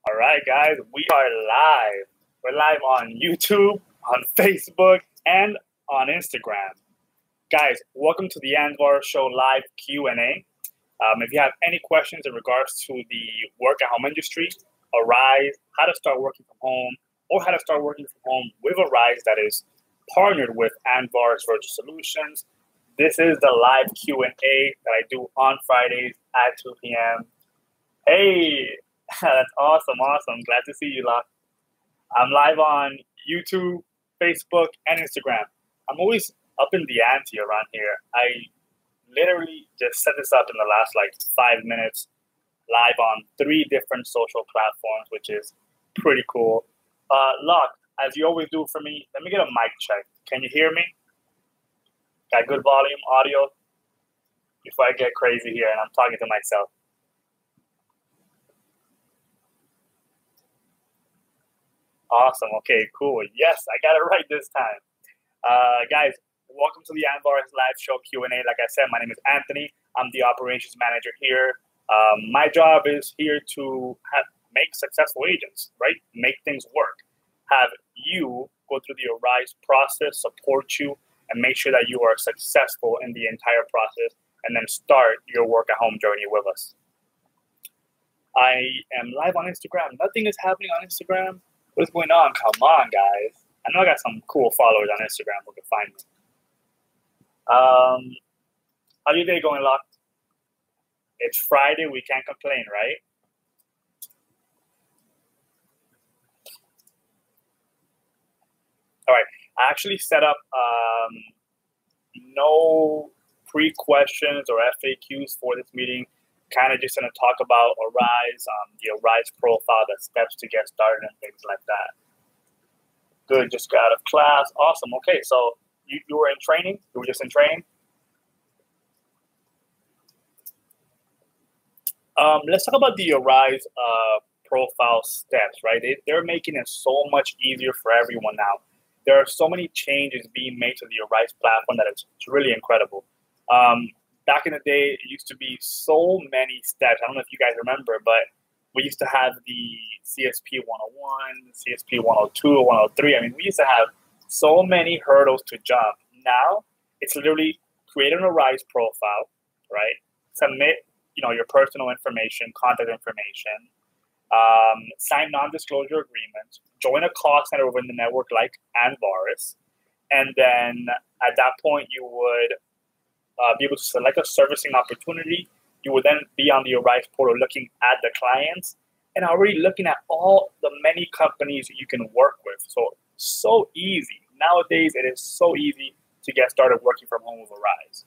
All right, guys, we are live. We're live on YouTube, on Facebook, and on Instagram. Guys, welcome to the Andvaris Show live Q&A. If you have any questions in regards to the work-at-home industry, Arise, how to start working from home, or how to start working from home with Arise that is partnered with Andvaris Virtual Solutions, this is the live Q&A that I do on Fridays at 2 p.m. Hey, that's awesome. Glad to see you, Locke. I'm live on YouTube, Facebook, and Instagram. I'm always up in the ante around here. I literally just set this up in the last 5 minutes, live on 3 different social platforms, which is pretty cool. Locke, as you always do for me, let me get a mic check. Can you hear me? Got good volume, audio? Before I get crazy here and I'm talking to myself. Awesome. Okay, cool. Yes, I got it right this time. Guys, welcome to the Andvaris Live Show Q&A. Like I said, my name is Anthony. I'm the operations manager here. My job is here to make successful agents, right? Make things work. Have you go through the Arise process, support you, and make sure that you are successful in the entire process, and then start your work-at-home journey with us. I am live on Instagram. Nothing is happening on Instagram. What's going on? Come on, guys. I know I got some cool followers on Instagram who can find me. How's your day going, Locke? It's Friday. We can't complain, right? All right. I actually set up no pre-questions or FAQs for this meeting. Kind of just going to talk about Arise, the Arise profile, the steps to get started and things like that. Good, just got out of class. Awesome. Okay, so you were in training? You were just in training? Let's talk about the Arise profile steps, right? They're making it so much easier for everyone now. There are so many changes being made to the Arise platform that it's really incredible. Back in the day, it used to be so many steps. I don't know if you guys remember, but we used to have the CSP 101, CSP 102, 103. I mean, we used to have so many hurdles to jump. Now, it's literally create an Arise profile, right? Submit, your personal information, contact information, sign non-disclosure agreements, join a call center within the network like Andvaris, and then at that point, you would be able to select a servicing opportunity. You will then be on the Arise portal looking at the clients and already looking at all the many companies you can work with. So easy. Nowadays, it is so easy to get started working from home with Arise.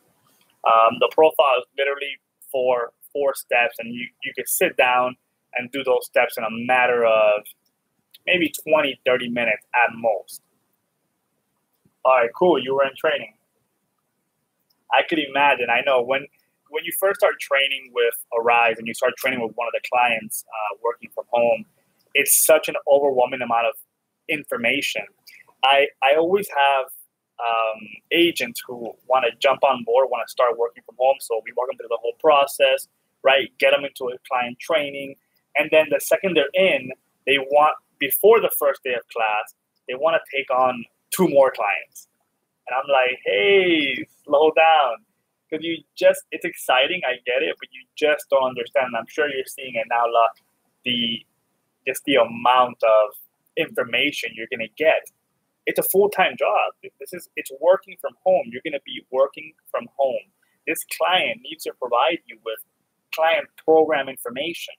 The profile is literally four steps, and you can sit down and do those steps in a matter of maybe 20, 30 minutes at most. All right, cool. You were in training. I could imagine. I know when you first start training with Arise and you start training with one of the clients working from home, it's such an overwhelming amount of information. I always have agents who want to jump on board, want to start working from home. So we walk them through the whole process, right? Get them into a client training. And then the second they're in, they want, before the first day of class, they want to take on 2 more clients. And I'm like, hey, slow down. Because it's exciting, I get it, but you just don't understand. I'm sure you're seeing it now, Locke, the amount of information you're going to get. It's a full-time job. It's working from home. You're going to be working from home. This client needs to provide you with client program information,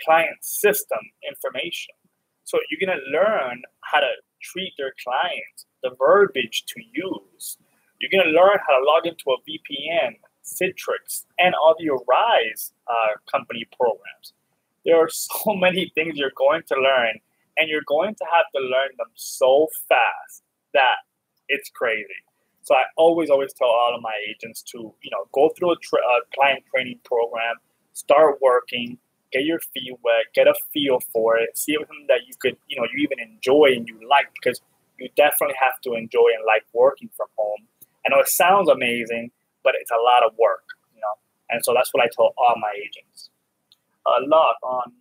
client system information. So you're going to learn how to treat their clients, the verbiage to use. You're going to learn how to log into a VPN, Citrix, and all the Arise company programs. There are so many things you're going to learn, and you're going to have to learn them so fast that it's crazy. So I always tell all of my agents to, go through a client training program, start working, get your feet wet, get a feel for it, see if it's something that you could, you even enjoy and you like, because you definitely have to enjoy and like working from home. I know it sounds amazing, but it's a lot of work, And so that's what I tell all my agents. Locke, on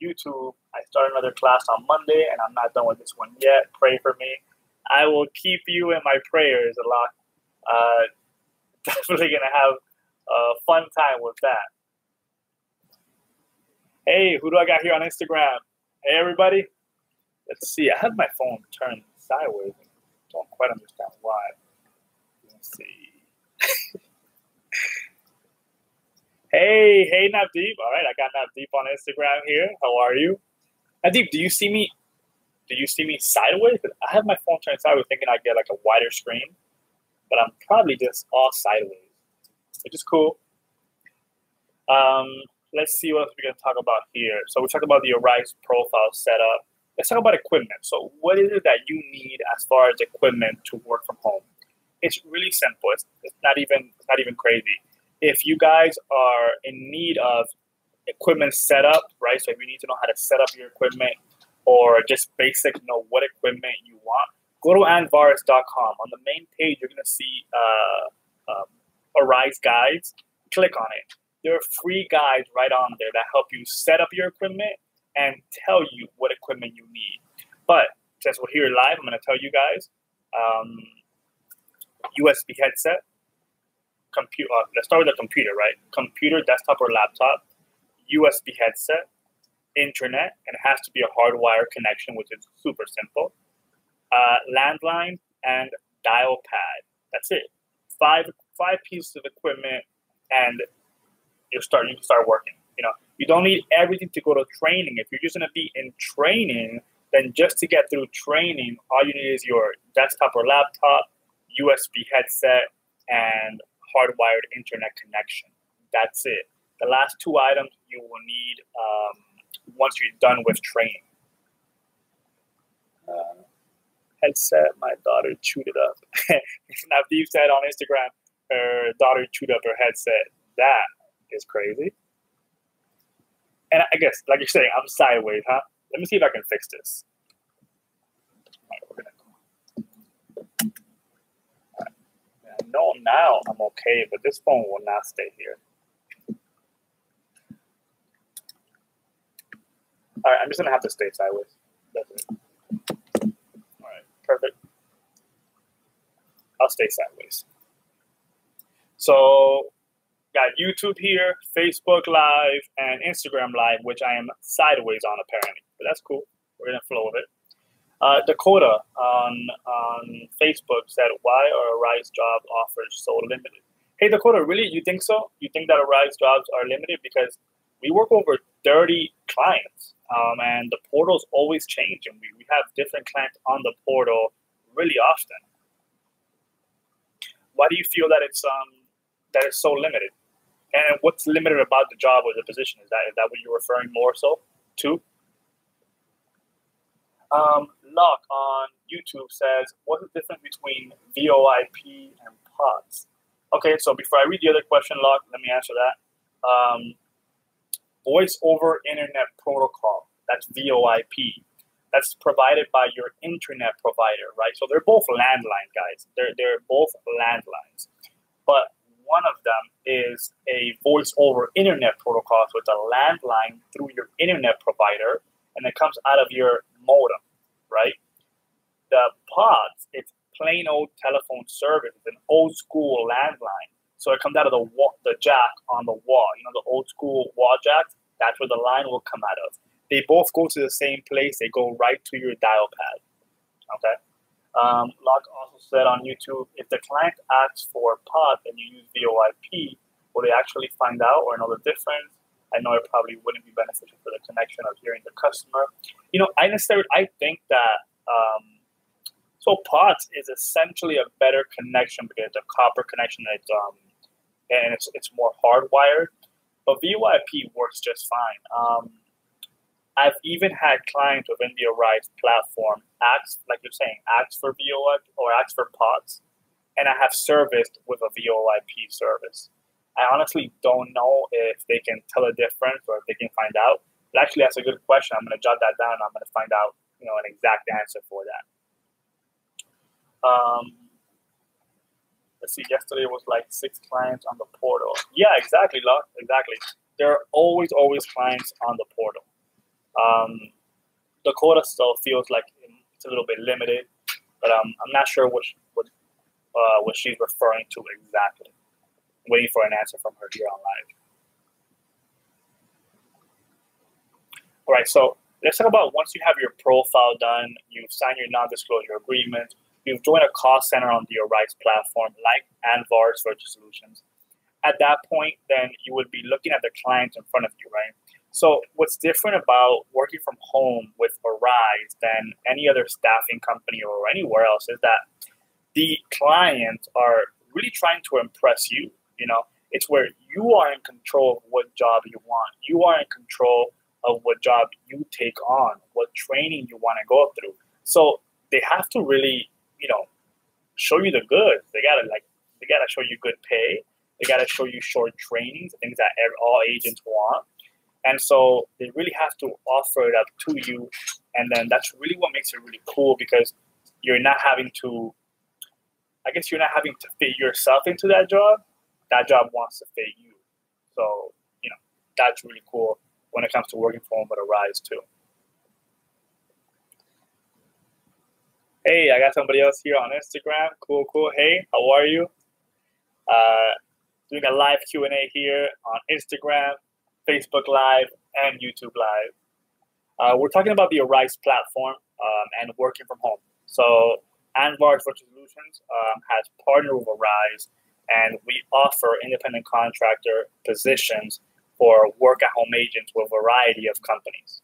YouTube. I start another class on Monday, and I'm not done with this one yet. Pray for me. I will keep you in my prayers a lot. Definitely gonna have a fun time with that. Hey, who do I got here on Instagram? Hey, everybody. Let's see. I have my phone turned sideways. Don't quite understand why. Let's see. Hey, Navdeep. All right, I got Navdeep on Instagram here. How are you? Navdeep, do you see me? Do you see me sideways? I have my phone turned sideways, thinking I get like a wider screen, but I'm probably just all sideways, which is cool. Let's see what else we're gonna talk about here. So we talked about the Arise profile setup. Let's talk about equipment. So what is it that you need as far as equipment to work from home? It's really simple. It's not even crazy. If you guys are in need of equipment setup, right? So if you need to know how to set up your equipment or just basic, what equipment you want, go to Andvaris.com. On the main page, you're gonna see Arise guides. Click on it. There are free guides right on there that help you set up your equipment and tell you what equipment you need. But since we're here live, I'm going to tell you guys, USB headset, computer. Let's start with the computer, right? Computer, desktop, or laptop, USB headset, internet, and it has to be a hardwired connection, which is super simple. Landline and dial pad. That's it. Five pieces of equipment, and you can start working. You don't need everything to go to training. If you're just going to be in training, then just to get through training, all you need is your desktop or laptop, USB headset, and hardwired internet connection. That's it. The last two items you will need once you're done with training. Headset, my daughter chewed it up. Navdeep said on Instagram, her daughter chewed up her headset. That is crazy. And I guess, like you're saying, I'm sideways, huh? Let me see if I can fix this. All right. I know now I'm okay, but this phone will not stay here. All right, I'm just going to have to stay sideways. That's it. All right, perfect. I'll stay sideways. So, got YouTube here, Facebook Live, and Instagram Live, which I am sideways on apparently, but that's cool. We're gonna flow with it. Dakota on Facebook said, "Why are Arise job offers so limited?" Hey Dakota, really? You think so? You think that Arise jobs are limited? Because we work over 30 clients, and the portal's always changing. We have different clients on the portal really often. Why do you feel that it's so limited? And what's limited about the job or the position? Is that what you're referring more so to? Locke on YouTube says, what's the difference between VoIP and POTS? Okay, so before I read the other question, Locke, let me answer that. Voice over Internet Protocol, that's VoIP. That's provided by your internet provider, right? So they're both landline, guys. They're both landlines. But one of them is a voice over internet protocol, so it's a landline through your internet provider, and it comes out of your modem, right? The POTS, it's plain old telephone service. It's an old school landline. So it comes out of the jack on the wall. The old school wall jacks, that's where the line will come out of. They both go to the same place. They go right to your dial pad, okay? Locke also said on YouTube, if the client asks for POT and you use VoIP, will they actually find out or know the difference? I know it probably wouldn't be beneficial for the connection of hearing the customer. I think that so POTS is essentially a better connection because it's a copper connection. It's more hardwired, but VoIP works just fine. I've even had clients within the Arise platform ask, like you're saying, ask for VoIP or ask for POTS, and I have serviced with a VoIP service. I honestly don't know if they can tell a difference or if they can find out. But actually, that's a good question. I'm going to jot that down. And I'm going to find out, an exact answer for that. Let's see. Yesterday was like 6 clients on the portal. Yeah, exactly, Locke. Exactly. There are always clients on the portal. The quota still feels like it's a little bit limited, but I'm not sure what she's referring to exactly. I'm waiting for an answer from her here on live. All right, so let's talk about once you have your profile done, you've signed your non-disclosure agreement, you've joined a cost center on the Arise platform like Andvaris Virtual Solutions. At that point, then you would be looking at the clients in front of you, right? So what's different about working from home with Arise than any other staffing company or anywhere else is that the clients are really trying to impress you. You know, it's where you are in control of what job you want. You are in control of what job you take on, what training you want to go through. So they have to really, you know, show you the goods. They gotta show you good pay. They gotta show you short trainings, things that all agents want. And so they really have to offer it up to you. And then that's really what makes it really cool, because you're not having to, you're not having to fit yourself into that job. That job wants to fit you. So, you know, that's really cool when it comes to working from home with Arise too. Hey, I got somebody else here on Instagram. Cool. Hey, how are you? Doing a live Q&A here on Instagram, Facebook Live, and YouTube Live. We're talking about the Arise platform and working from home. So Andvaris Virtual Solutions has partnered with Arise, and we offer independent contractor positions for work-at-home agents with a variety of companies.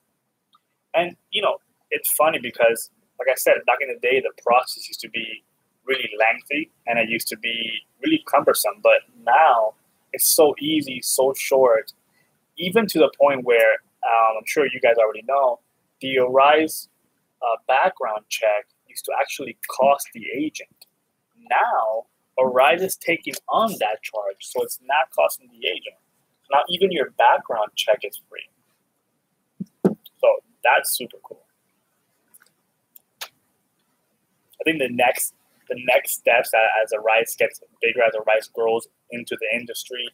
And, you know, it's funny because, like I said, back in the day, the process used to be really lengthy and it used to be really cumbersome. But now it's so easy, so short, even to the point where I'm sure you guys already know, the Arise background check used to actually cost the agent. Now, Arise is taking on that charge, so it's not costing the agent. Now, even your background check is free. So that's super cool. I think the next steps as Arise gets bigger, as Arise grows into the industry,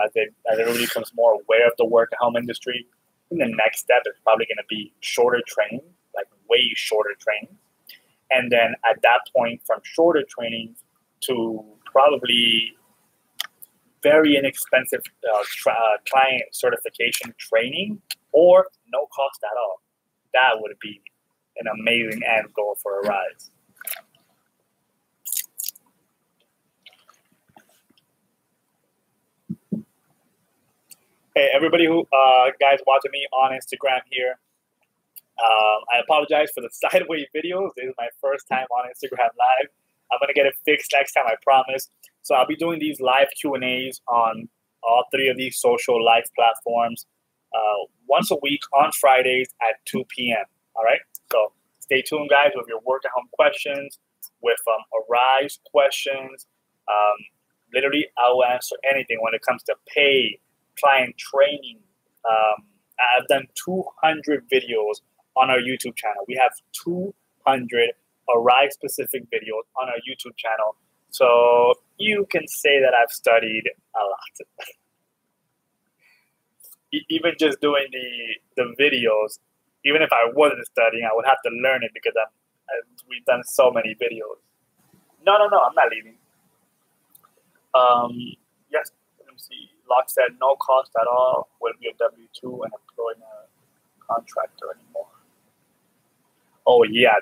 as everybody becomes more aware of the work-at-home industry, I think the next step is probably going to be shorter training, like way shorter training. And then at that point, from shorter training to probably very inexpensive client certification training, or no cost at all. That would be an amazing end goal for Arise. Hey, everybody who guys watching me on Instagram here, I apologize for the sideways videos. This is my first time on Instagram Live. I'm going to get it fixed next time, I promise. So I'll be doing these live Q&As on all three of these social live platforms once a week on Fridays at 2 p.m. All right? So stay tuned, guys, with your work-at-home questions, with Arise questions. Literally, I will answer anything when it comes to pay, client training. I've done 200 videos on our YouTube channel. We have 200 Arise specific videos on our YouTube channel. So you can say that I've studied a lot. Even just doing the videos, even if I wasn't studying, I would have to learn it because we've done so many videos. No, I'm not leaving. Yes, let me see. Locke said no cost at all. Will be a W-2 and employing a contractor anymore. Oh yeah,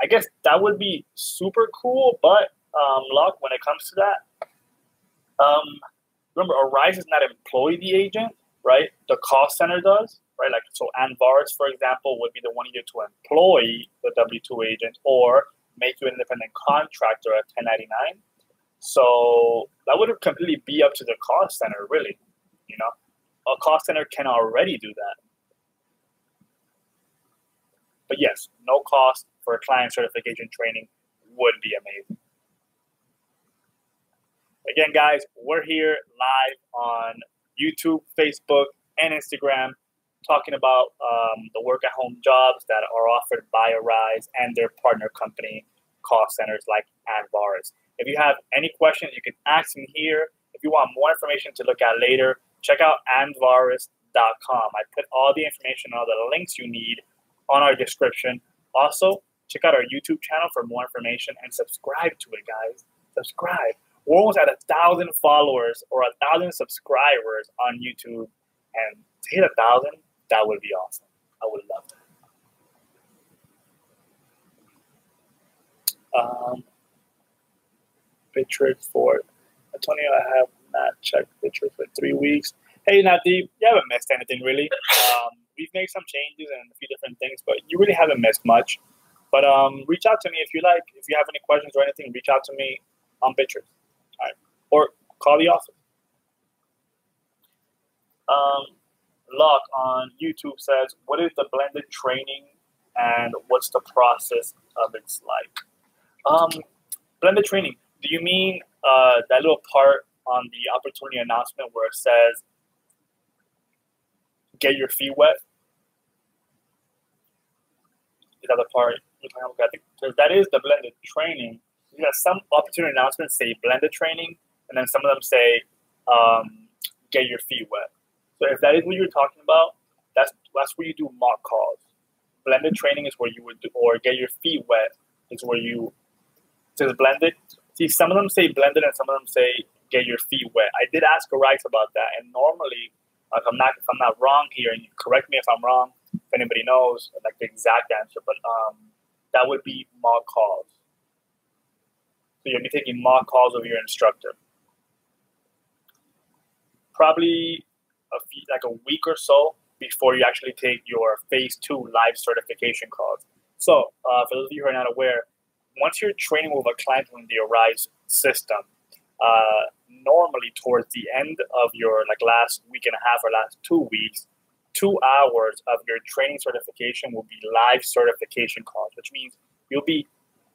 I guess that would be super cool, but Locke, when it comes to that, remember, Arise does not employ the agent, right? The cost center does, right? Like, so Andvaris, for example, would be the one either to employ the W-2 agent or make you an independent contractor at 1099. So that would completely be up to the cost center, really. You know, a cost center can already do that. But yes, no cost for a client certification training would be amazing. Again, guys, we're here live on YouTube, Facebook, and Instagram talking about the work-at-home jobs that are offered by Arise and their partner company cost centers like Andvaris. If you have any questions, you can ask me here. If you want more information to look at later, check out andvaris.com. I put all the information, all the links you need on our description. Also, check out our YouTube channel for more information and subscribe to it, guys. Subscribe. We're almost at 1,000 followers or 1,000 subscribers on YouTube. And to hit 1,000, that would be awesome. I would love that. Bitrate for Antonio, I have not checked Bitrate for 3 weeks. Hey, Nadeep, you haven't missed anything really. We've made some changes and a few different things, but you really haven't missed much. But reach out to me if you like. If you have any questions or anything, reach out to me on Bitrate. All right. Or call the office. Locke on YouTube says, what is the blended training and what's the process of its like? Blended training. Do you mean that little part on the opportunity announcement where it says, get your feet wet? Is that the part you're talking about? I think, because that is the blended training. You got some opportunity announcements say blended training, and then some of them say get your feet wet. So if that is what you're talking about, that's where you do mock calls. Blended training is where you would do, or get your feet wet is where you says blended. See, some of them say blended and some of them say get your feet wet. I did ask Arise about that, and normally, if I'm not wrong here, and you correct me if I'm wrong, if anybody knows like the exact answer, but that would be mock calls. So you'll be taking mock calls of your instructor. Probably like a week or so before you actually take your phase 2 live certification calls. So for those of you who are not aware, once you're training with a client on the Arise system, normally towards the end of your like last week and a half or last 2 weeks, 2 hours of your training certification will be live certification calls, which means you'll be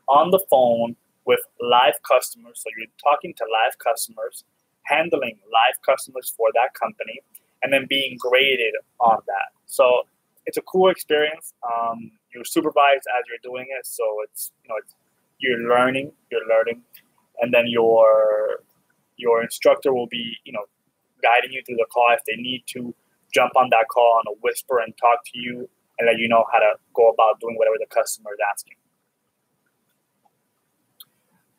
on the phone with live customers. So you're talking to live customers, handling live customers for that company, and then being graded on that. So it's a cool experience. You're supervised as you're doing it, so you're learning, and then your instructor will be guiding you through the call if they need to jump on that call and whisper and talk to you and let you know how to go about doing whatever the customer is asking.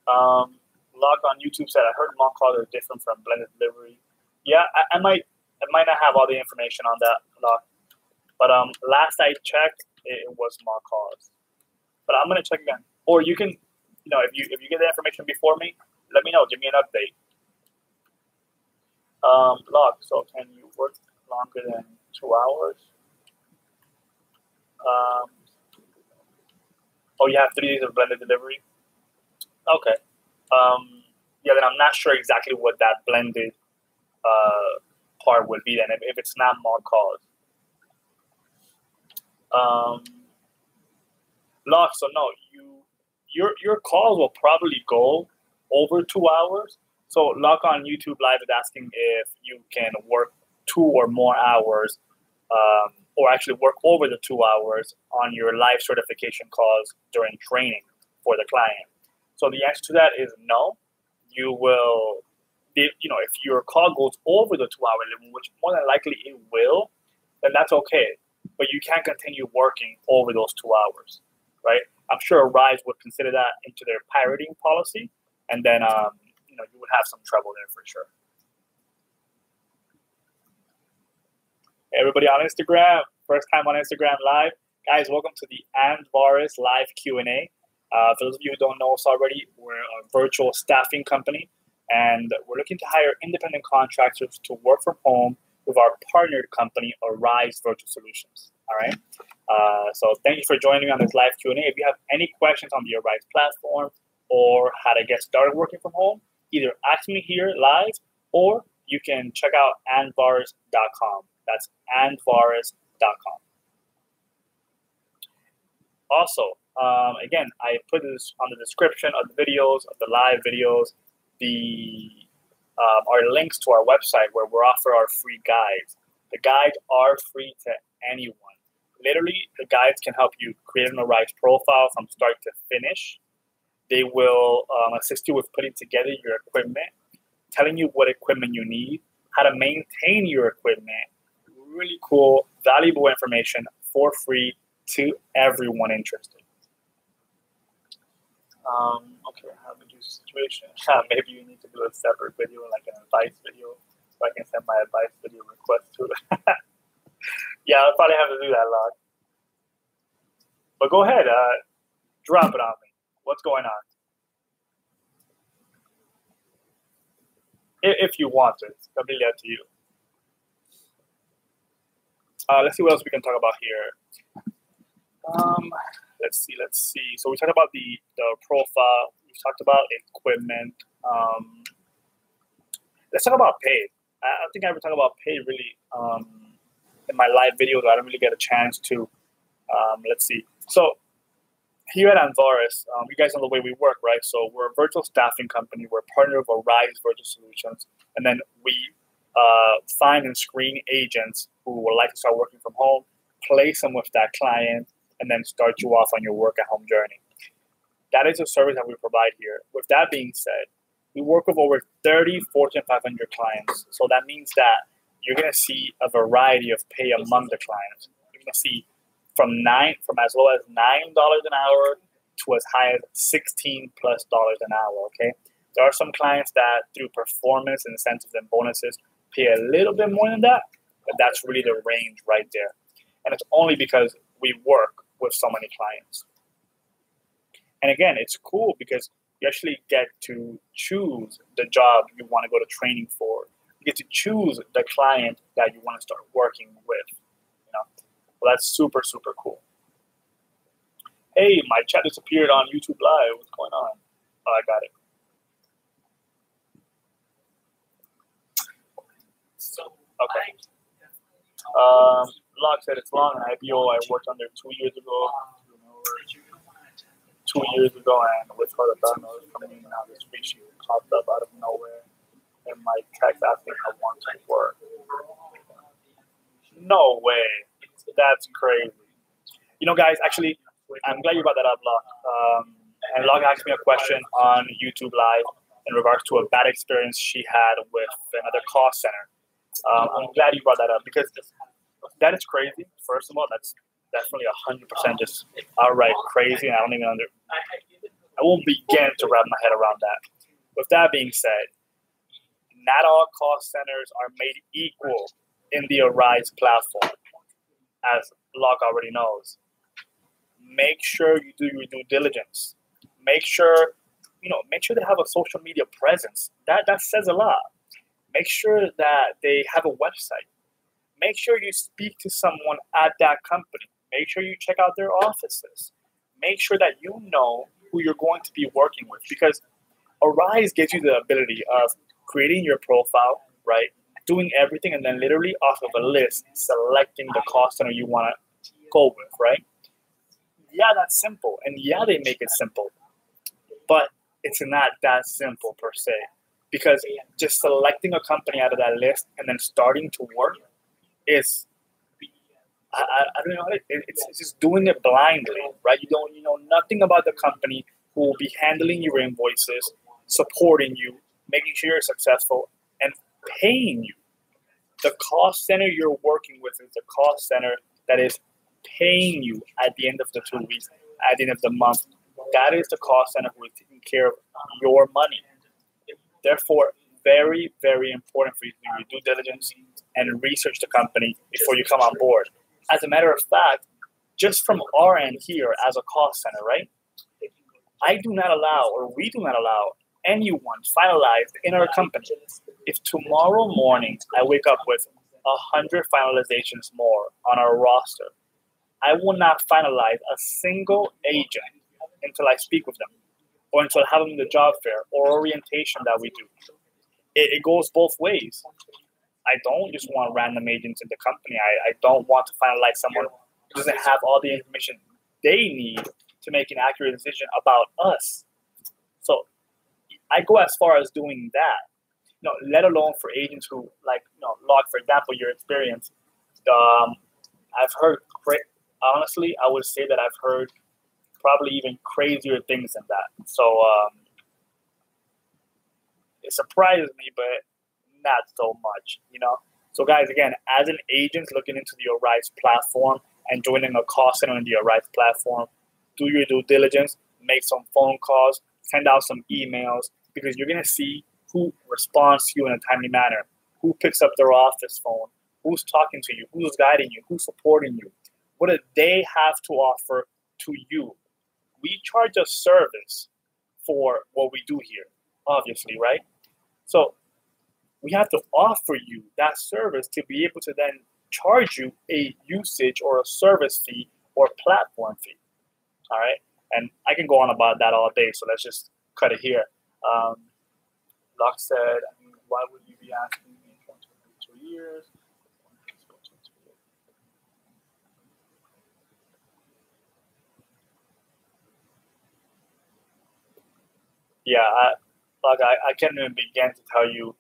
Locke on YouTube said, I heard mock calls are different from blended delivery. Yeah, I might not have all the information on that, Locke. But last I checked, it was mock calls. But I'm gonna check again. Or you can, if you get the information before me, let me know. Give me an update. Locke, so can you work longer than 2 hours? Oh, you have 3 days of blended delivery? Okay. Yeah, then I'm not sure exactly what that blended part would be then, if it's not mock calls. Locke, so no, your calls will probably go over 2 hours. So Locke on YouTube Live is asking if you can work 2 or more hours, or actually work over the 2 hours on your live certification calls during training for the client. So the answer to that is no. You will, if your call goes over the 2 hour limit, which more than likely it will, then that's okay. But you can't continue working over those 2 hours, right? I'm sure Rise would consider that into their pirating policy, and then you would have some trouble there for sure. Hey, everybody on Instagram, first time on Instagram Live, guys, welcome to the Andvaris Live Q&A. For those of you who don't know us already, we're a virtual staffing company, and we're looking to hire independent contractors to work from home with our partnered company, Arise Virtual Solutions. All right. So thank you for joining me on this live Q&A. If you have any questions on the Arise platform or how to get started working from home, either ask me here live or you can check out andvaris.com. That's andvaris.com. Also, again, I put this on the description of the videos, of the live videos, our links to our website where we offer our free guides. The guides are free to anyone. Literally, the guides can help you create an Arise profile from start to finish. They will assist you with putting together your equipment, telling you what equipment you need, how to maintain your equipment, really cool, valuable information for free to everyone interested. Okay, how to use the situation. Maybe you need to do a separate video, like an advice video, so I can send my advice video request to it. Yeah, I'll probably have to do that, Log. But go ahead, drop it on me. What's going on? If you want to, it's completely up to you. Let's see what else we can talk about here. Let's see. So we talked about the profile. We talked about equipment. Let's talk about pay. I don't think I ever talk about pay really in my live videos. I don't really get a chance to. Let's see. So here at Andvaris, you guys know the way we work, right? So we're a virtual staffing company. We're a partner of Arise Virtual Solutions, and then we find and screen agents who would like to start working from home, place them with that client, and then start you off on your work at home journey. That is a service that we provide here. With that being said, we work with over 30 Fortune 500 clients. So that means that you're going to see a variety of pay among the clients. You're going to see from as low as $9 an hour to as high as $16+ an hour. Okay, there are some clients that through performance, incentives, and bonuses pay a little bit more than that, but that's really the range right there. And it's only because we work with so many clients. And again, it's cool because you actually get to choose the job you want to go to training for. You get to choose the client that you want to start working with. You know, well, that's super, super cool. Hey, my chat disappeared on YouTube Live. What's going on? Oh, I got it. Okay. Locke said it's long. An IBO I worked under 2 years ago. 2 years ago, and with her diagnosis coming in now this week, she popped up out of nowhere in my text asking if I want to work. No way. That's crazy. You know, guys, actually, I'm glad you brought that up, Locke. And Locke asked me a question on YouTube Live in regards to a bad experience she had with another call center. I'm glad you brought that up because that is crazy. First of all, that's definitely 100% just outright crazy, and I won't begin to wrap my head around that. With that being said, not all call centers are made equal in the Arise platform, as Locke already knows. Make sure you do your due diligence. Make sure they have a social media presence. That says a lot. Make sure that they have a website. Make sure you speak to someone at that company. Make sure you check out their offices. Make sure that you know who you're going to be working with, because Arise gives you the ability of creating your profile, right? Doing everything, and then literally off of a list, selecting the call center you want to go with, right? Yeah, that's simple. And yeah, they make it simple. But it's not that simple per se. Because just selecting a company out of that list and then starting to work is, I don't know, it's just doing it blindly, right? You know nothing about the company who will be handling your invoices, supporting you, making sure you're successful, and paying you. The cost center you're working with is the cost center that is paying you at the end of the 2 weeks, at the end of the month. That is the cost center who is taking care of your money. Therefore, very, very important for you to do your due diligence and research the company before you come on board. As a matter of fact, just from our end here as a cost center, right? I do not allow, or we do not allow, anyone finalized in our company. If tomorrow morning I wake up with 100 finalizations more on our roster, I will not finalize a single agent until I speak with them, or until I have them in the job fair or orientation that we do. It goes both ways. I don't just want random agents in the company. I don't want to finalize someone who doesn't have all the information they need to make an accurate decision about us. So I go as far as doing that. Let alone for agents who, Locke, for example, your experience. I've heard, honestly, I would say that I've heard probably even crazier things than that. So it surprises me, but not so much, So guys, again, as an agent looking into the Arise platform and joining a call center on the Arise platform, do your due diligence, make some phone calls, send out some emails, because you're going to see who responds to you in a timely manner, who picks up their office phone, who's talking to you, who's guiding you, who's supporting you. What do they have to offer to you? We charge a service for what we do here, obviously, right? So we have to offer you that service to be able to then charge you a usage or a service fee or platform fee. All right. And I can go on about that all day. So let's just cut it here. Locke said, why would you be asking me in 2 years? Yeah, I can't even begin to tell you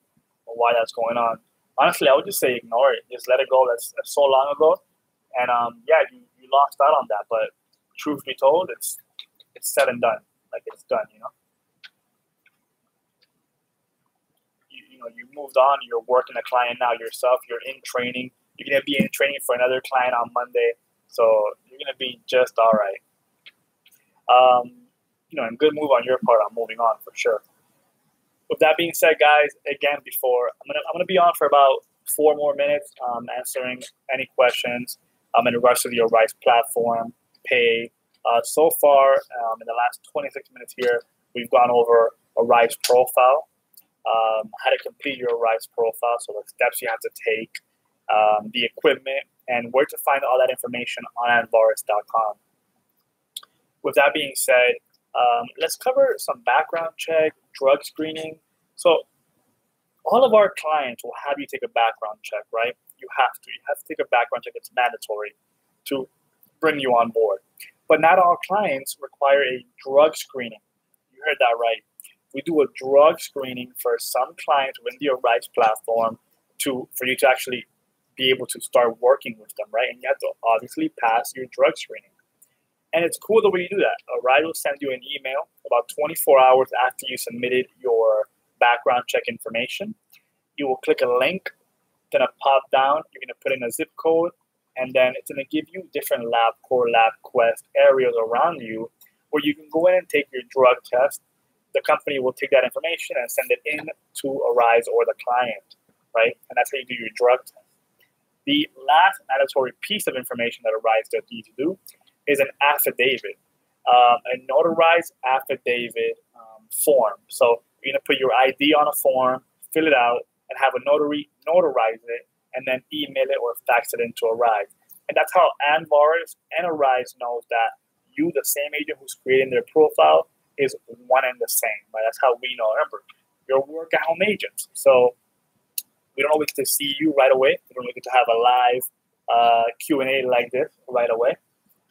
why that's going on. Honestly, I would just say ignore it. Just let it go. That's so long ago. And yeah, you lost out on that. But truth be told, it's said and done. Like, it's done, you know. You moved on. You're working a client now yourself. You're in training. You're gonna be in training for another client on Monday. So you're gonna be just all right. And good move on your part on moving on for sure. With that being said, guys, again, I'm gonna be on for about 4 more minutes, answering any questions in regards to the Arise platform, pay. So far, in the last 26 minutes here, we've gone over Arise profile, how to complete your Arise profile, so the steps you have to take, the equipment, and where to find all that information on Andvaris.com. With that being said, let's cover some background check, drug screening. So all of our clients will have you take a background check, right? You have to take a background check. It's mandatory to bring you on board. But not all clients require a drug screening. You heard that right. We do a drug screening for some clients within the Arise platform for you to actually be able to start working with them, right? And you have to obviously pass your drug screening. And it's cool the way you do that. Arise will send you an email about 24 hours after you submitted your background check information. You will click a link, then a pop down. You're going to put in a zip code, and then it's going to give you different LabCorp, LabQuest areas around you where you can go in and take your drug test. The company will take that information and send it in to Arise or the client, right? And that's how you do your drug test. The last mandatory piece of information that Arise does need to do is an affidavit, a notarized affidavit form. So you're going to put your ID on a form, fill it out, and have a notary notarize it, and then email it or fax it into Arise. And that's how Andvaris and Arise knows that you, the same agent who's creating their profile, is one and the same. Right? That's how we know. Remember, you're work-at-home agents. So we don't always get to see you right away. We don't get to have a live Q&A like this right away.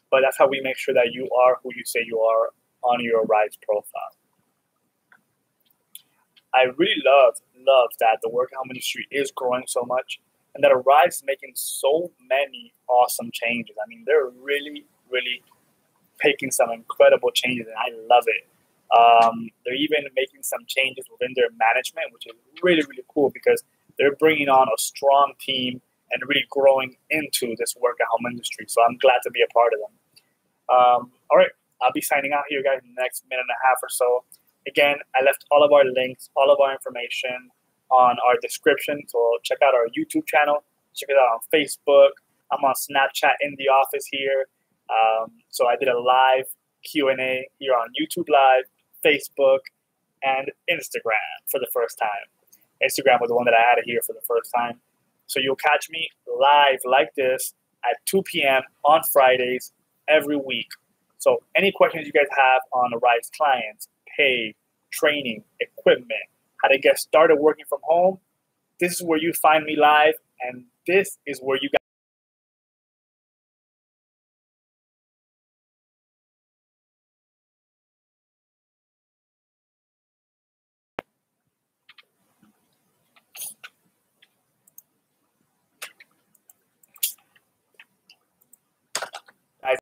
But that's how we make sure that you are who you say you are on your Arise profile. I really love that the work-at-home industry is growing so much, and that Arise is making so many awesome changes. I mean, they're really, really making some incredible changes, and I love it. They're even making some changes within their management, which is really, really cool because they're bringing on a strong team and really growing into this work-at-home industry. So I'm glad to be a part of them. All right, I'll be signing out here, guys, in the next minute and a half or so. Again, I left all of our links, all of our information on our description. So check out our YouTube channel. Check it out on Facebook. I'm on Snapchat in the office here. So I did a live Q&A here on YouTube Live, Facebook, and Instagram for the first time. Instagram was the one that I added here for the first time. So you'll catch me live like this at 2 p.m. on Fridays every week. So any questions you guys have on Arise clients, pay, training, equipment, how to get started working from home, this is where you find me live, and this is where you guys